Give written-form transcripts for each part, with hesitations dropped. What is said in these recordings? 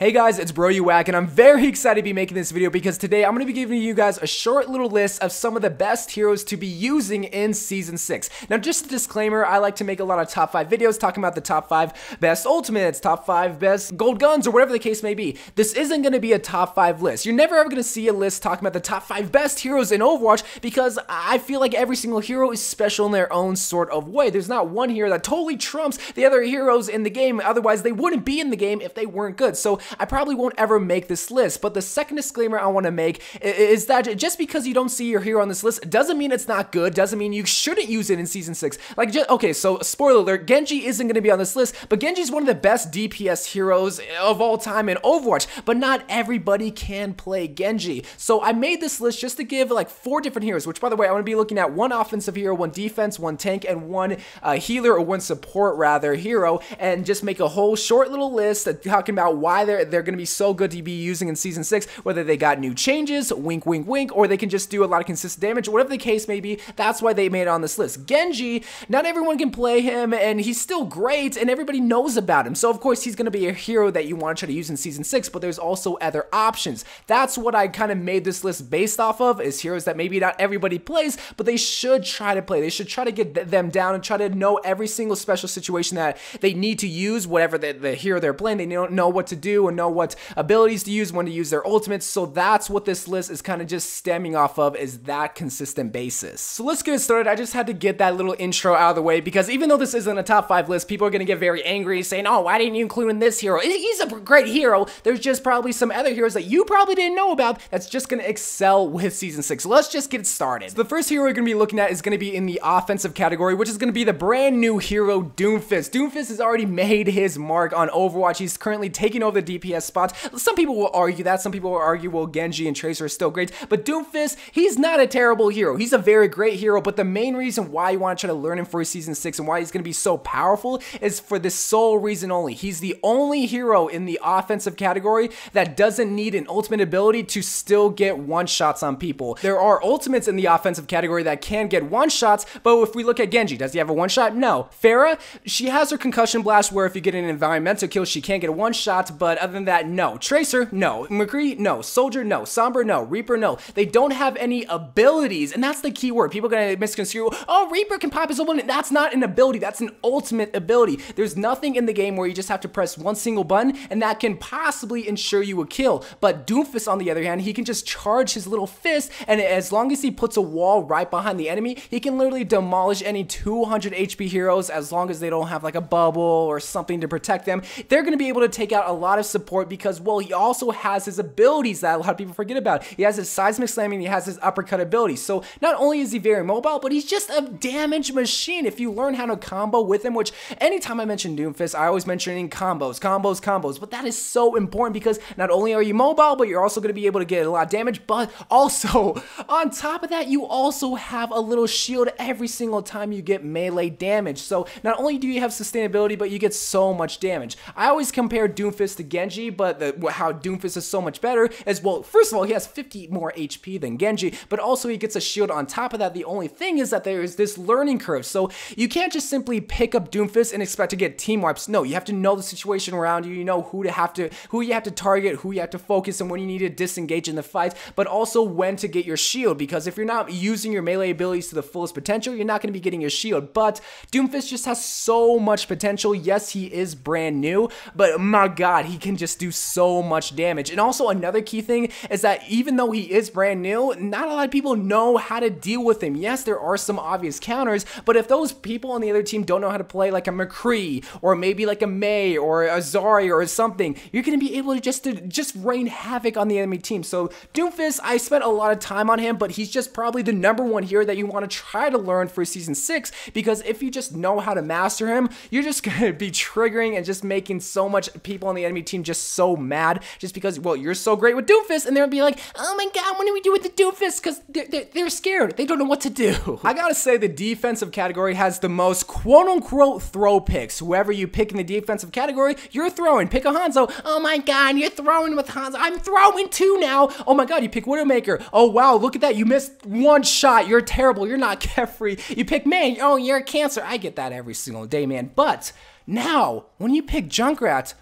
Hey guys, it's YOU WACK, and I'm very excited to be making this video because today I'm going to be giving you guys a short little list of some of the best heroes to be using in Season 6. Now, just a disclaimer, I like to make a lot of top 5 videos talking about the top 5 best ultimates, top 5 best gold guns, or whatever the case may be. This isn't going to be a top 5 list. You're never ever going to see a list talking about the top 5 best heroes in Overwatch because I feel like every single hero is special in their own sort of way. There's not one hero that totally trumps the other heroes in the game, otherwise they wouldn't be in the game if they weren't good. So I probably won't ever make this list, but the second disclaimer I want to make is that just because you don't see your hero on this list doesn't mean it's not good, doesn't mean you shouldn't use it in Season 6. Like, okay, so spoiler alert, Genji isn't going to be on this list, but Genji's one of the best DPS heroes of all time in Overwatch, but not everybody can play Genji. So I made this list just to give like 4 different heroes, which by the way, I'm going to be looking at 1 offensive hero, 1 defense, 1 tank, and 1 healer, or 1 support rather, hero, and just make a whole short little list talking about why they're going to be so good to be using in Season 6, whether they got new changes, wink wink wink, or they can just do a lot of consistent damage, whatever the case may be. That's why they made it on this list. Genji, not everyone can play him, and he's still great, and everybody knows about him, so of course he's going to be a hero that you want to try to use in Season 6, but there's also other options. That's what I kind of made this list based off of, is heroes that maybe not everybody plays, but they should try to play. They should try to get them down and try to know every single special situation that they need to use, whatever the hero they're playing. They don't know what to do and know what abilities to use, when to use their ultimates. So that's what this list is kind of just stemming off of, is that consistent basis. So let's get started. I just had to get that little intro out of the way because even though this isn't a top 5 list, people are going to get very angry saying, oh, why didn't you include in this hero? He's a great hero. There's just probably some other heroes that you probably didn't know about that's just going to excel with Season 6. So let's just get started. So the first hero we're going to be looking at is going to be in the offensive category, which is going to be the brand new hero Doomfist. Doomfist has already made his mark on Overwatch. He's currently taking over the DPS spots. Some people will argue that. Some people will argue, well, Genji and Tracer are still great. But Doomfist, he's not a terrible hero. He's a very great hero. But the main reason why you want to try to learn him for Season 6 and why he's going to be so powerful is for this sole reason only. He's the only hero in the offensive category that doesn't need an ultimate ability to still get one-shots on people. There are ultimates in the offensive category that can get one-shots, but if we look at Genji, does he have a one-shot? No. Pharah, she has her concussion blast where if you get an environmental kill, she can't get a one-shot, but other than that, no. Tracer, no. McCree, no. Soldier, no. Sombra, no. Reaper, no. They don't have any abilities, and that's the key word. People are going to misconstrue, oh, Reaper can pop his ultimate. That's not an ability. That's an ultimate ability. There's nothing in the game where you just have to press one single button, and that can possibly ensure you a kill. But Doomfist, on the other hand, he can just charge his little fist, and as long as he puts a wall right behind the enemy, he can literally demolish any 200 HP heroes as long as they don't have like a bubble or something to protect them. They're going to be able to take out a lot of support because, well, he also has his abilities that a lot of people forget about. He has his seismic slamming, he has his uppercut ability. So not only is he very mobile, but he's just a damage machine if you learn how to combo with him, which anytime I mention Doomfist, I always mention in combos, but that is so important because not only are you mobile, but you're also going to be able to get a lot of damage, but also on top of that, you also have a little shield every single time you get melee damage. So not only do you have sustainability, but you get so much damage. I always compare Doomfist to Genji, but how Doomfist is so much better is, well, first of all, he has 50 more HP than Genji, but also he gets a shield on top of that. The only thing is that there is this learning curve, so you can't just simply pick up Doomfist and expect to get team wipes. No, you have to know the situation around you. You know who you have to target, who you have to focus, and when you need to disengage in the fight, but also when to get your shield, because if you're not using your melee abilities to the fullest potential, you're not going to be getting your shield. But Doomfist just has so much potential. Yes, he is brand new, but my god, he can just do so much damage. And also another key thing is that even though he is brand new, not a lot of people know how to deal with him. Yes, there are some obvious counters, but if those people on the other team don't know how to play like a McCree or maybe like a Mei or a Zari or something, you're going to be able to just rain havoc on the enemy team. So Doomfist, I spent a lot of time on him, but he's just probably the #1 hero that you want to try to learn for Season 6, because if you just know how to master him, you're just going to be triggering and just making so much people on the enemy team just so mad just because, well, you're so great with Doomfist, and they'll be like, oh my god, what do we do with the Doomfist? Because they're scared. They don't know what to do. I gotta say, the defensive category has the most quote-unquote throw picks. Whoever you pick in the defensive category, you're throwing. Pick a Hanzo. Oh my god, you're throwing with Hanzo. I'm throwing 2 now. Oh my god, you pick Widowmaker. Oh wow, look at that. You missed 1 shot. You're terrible. You're not carefree. You pick Mei. Oh, you're a Cancer. I get that every single day, man. But now, when you pick Junkrat,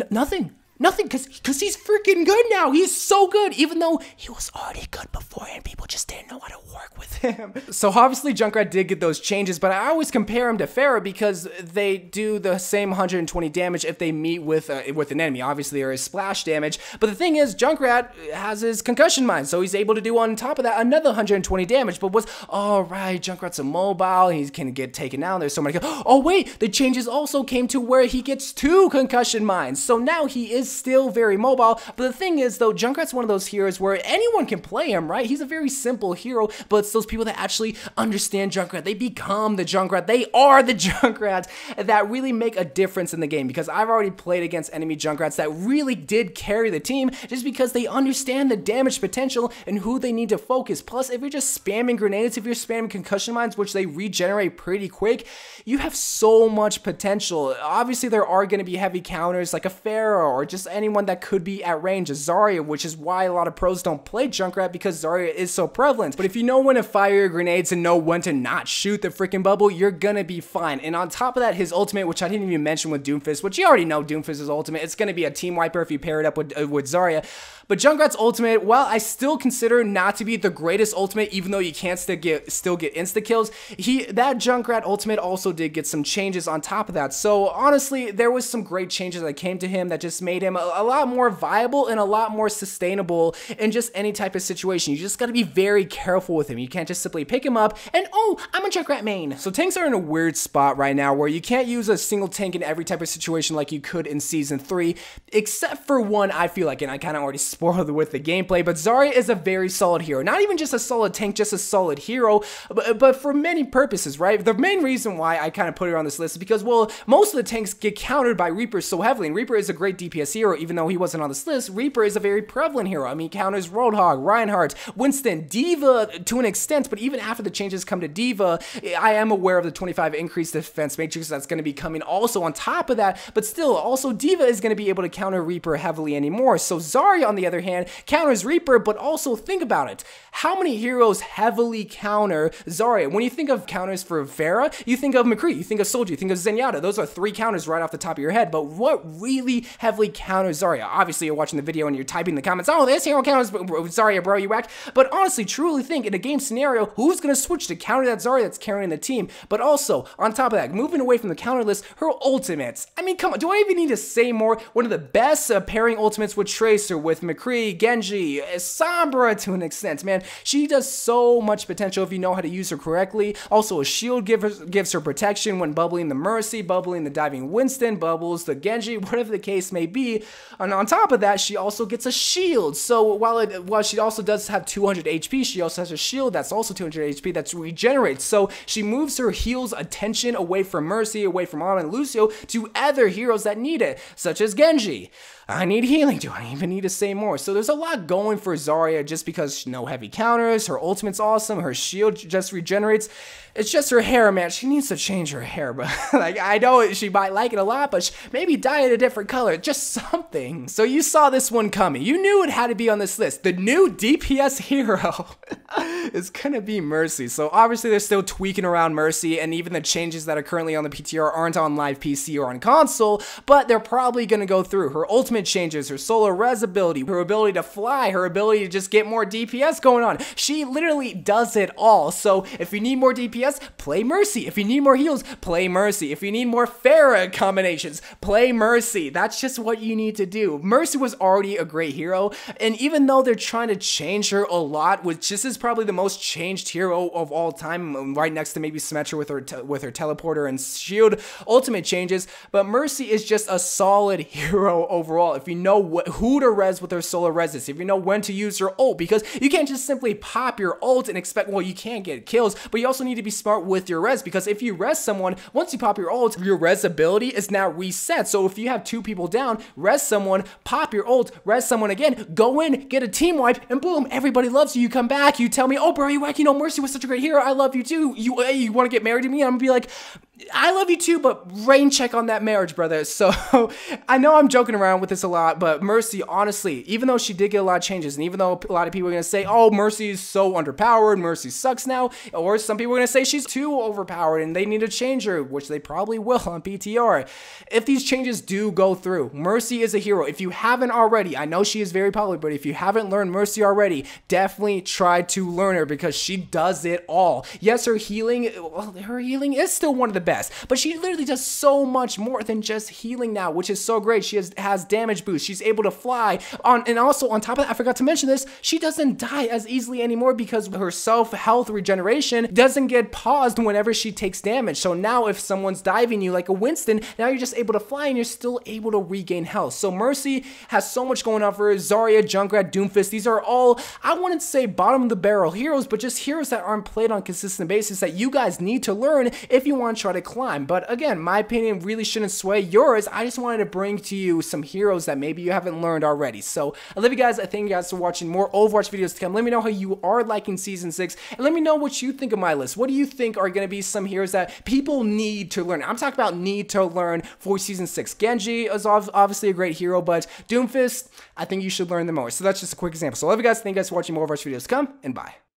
nothing. Nothing, because he's freaking good now. He's so good, even though he was already good before and people just didn't know how to work with him. So obviously Junkrat did get those changes, but I always compare him to Pharah because they do the same 120 damage if they meet with an enemy. Obviously there is splash damage, but the thing is Junkrat has his concussion mine, so he's able to do on top of that another 120 damage. But what's alright, Junkrat's immobile, he can get taken out. There's so many. Oh wait, the changes also came to where he gets 2 concussion mines, so now he is still very mobile. But the thing is though, Junkrat's one of those heroes where anyone can play him, right? He's a very simple hero, but it's those people that actually understand Junkrat. They become the Junkrat. They are the Junkrats that really make a difference in the game, because I've already played against enemy Junkrats that really did carry the team just because they understand the damage potential and who they need to focus. Plus, if you're just spamming grenades, if you're spamming concussion mines, which they regenerate pretty quick, you have so much potential. Obviously, there are going to be heavy counters like a Pharah or just anyone that could be at range, a Zarya, which is why a lot of pros don't play Junkrat, because Zarya is so prevalent. But if you know when to fire your grenades and know when to not shoot the freaking bubble, you're gonna be fine. And on top of that, his ultimate, which I didn't even mention with Doomfist, which you already know Doomfist's ultimate, it's gonna be a team wiper if you pair it up with Zarya. But Junkrat's ultimate, well, I still consider not to be the greatest ultimate, even though you can't still get insta kills. That Junkrat ultimate also did get some changes on top of that. So honestly, there was some great changes that came to him that just made him a lot more viable and a lot more sustainable in just any type of situation. You just gotta be very careful with him. You can't just simply pick him up and, oh, I'm a Junkrat main. So tanks are in a weird spot right now where you can't use a single tank in every type of situation like you could in Season 3, except for one, I feel like, and I kind of already spoiled with the gameplay, but Zarya is a very solid hero. Not even just a solid tank, just a solid hero, but for many purposes, right? The main reason why I kind of put her on this list is because, well, most of the tanks get countered by Reaper so heavily, and Reaper is a great DPS hero, even though he wasn't on this list. Reaper is a very prevalent hero. I mean, he counters Roadhog, Reinhardt, Winston, D.Va to an extent, but even after the changes come to D.Va, I am aware of the 25 increased defense matrix that's going to be coming also on top of that, but still, also D.Va is going to be able to counter Reaper heavily anymore. So Zarya, on the other hand, counters Reaper, but also think about it. How many heroes heavily counter Zarya? When you think of counters for Pharah, you think of McCree, you think of Soldier, you think of Zenyatta. Those are 3 counters right off the top of your head, but what really heavily counters Zarya? Obviously, you're watching the video and you're typing in the comments, oh, this hero counters Zarya, bro, you whack. But honestly, truly think, in a game scenario, who's going to switch to counter that Zarya that's carrying the team? But also, on top of that, moving away from the counter list, her ultimates. I mean, come on, do I even need to say more? One of the best pairing ultimates with Tracer, with McCree, Genji, Sombra to an extent, man. She does so much potential if you know how to use her correctly. Also, a shield gives her protection when bubbling the Mercy, bubbling the diving Winston, bubbles the Genji, whatever the case may be. And on top of that, she also gets a shield. So while she also does have 200 HP, she also has a shield that's also 200 HP that's regenerates. So she moves her heal's attention away from Mercy, away from Ana and Lucio to other heroes that need it, such as Genji. I need healing. Do I even need to say more? So there's a lot going for Zarya just because no heavy counters, her ultimate's awesome, her shield just regenerates. It's just her hair, man. She needs to change her hair, but like, I know she might like it a lot, but maybe dye it a different color, just something. So you saw this one coming. You knew it had to be on this list. The new DPS hero is gonna be Mercy. So obviously they're still tweaking around Mercy, and even the changes that are currently on the PTR aren't on live PC or on console, but they're probably gonna go through. Her ultimate changes, her solar res ability, her ability to fly, her ability to just get more DPS going on. She literally does it all. So if you need more DPS, play Mercy. If you need more heals, play Mercy. If you need more Pharah combinations, play Mercy. That's just what you need to do. Mercy was already a great hero, and even though they're trying to change her a lot, which this is probably the most changed hero of all time, right next to maybe Symmetra with her teleporter and shield ultimate changes, but Mercy is just a solid hero overall. If you know who to res with her solar resist, if you know when to use her ult, because you can't just simply pop your ult and expect, well, you can't get kills, but you also need to be smart with your res, because if you res someone, once you pop your ult, your res ability is now reset. So if you have 2 people down, res someone, pop your ult, res someone again, go in, get a team wipe, and boom, everybody loves you. You come back, you tell me, oh, bro, you whack, you know, Mercy was such a great hero, I love you too, you want to get married to me? I'm gonna be like, I love you too, but rain check on that marriage, brother. So I know I'm joking around with this a lot, but Mercy, honestly, even though she did get a lot of changes, and even though a lot of people are going to say, oh, Mercy is so underpowered, Mercy sucks now, or some people are going to say she's too overpowered and they need to change her, which they probably will on PTR. If these changes do go through, Mercy is a hero. If you haven't already, I know she is very popular, but if you haven't learned Mercy already, definitely try to learn her because she does it all. Yes, her healing, well, her healing is still one of the best, but she literally does so much more than just healing now, which is so great. She has damage boost. She's able to fly on, and also on top of that, I forgot to mention this, she doesn't die as easily anymore because her self-health regeneration doesn't get paused whenever she takes damage. So now if someone's diving you like a Winston, now you're just able to fly and you're still able to regain health. So Mercy has so much going on for her. Zarya, Junkrat, Doomfist, these are all, I wouldn't say bottom of the barrel heroes, but just heroes that aren't played on a consistent basis that you guys need to learn if you want to try to climb. But again, my opinion really shouldn't sway yours. I just wanted to bring to you some heroes that maybe you haven't learned already. So I love you guys. I thank you guys for watching more Overwatch videos to come. Let me know how you are liking Season 6, and let me know what you think of my list. What do you think are going to be some heroes that people need to learn? I'm talking about need to learn for Season 6. Genji is obviously a great hero, but Doomfist, I think you should learn them more. So that's just a quick example. So I love you guys. Thank you guys for watching more Overwatch videos to come, and bye.